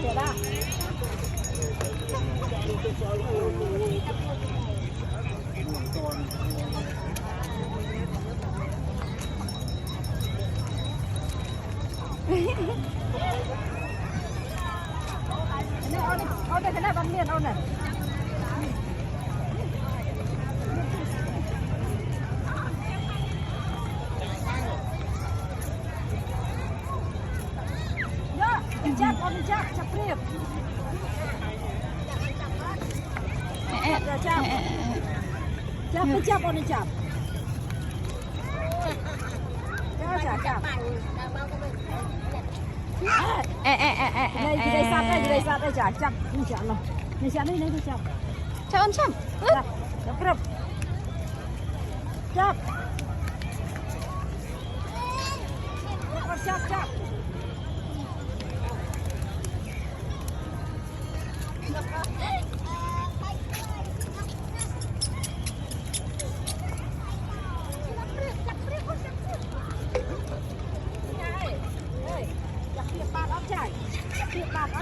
เดี๋ยวได้เอาได้ขนาดบันเลียนเอาหน่อยจับเอาไปจับจับเรียบจับไปจับเอาไปจับจับในสัตว์ได้จับนี่จับเนาะนี่จับนี่นี่จับจับจับจับครับจับจับ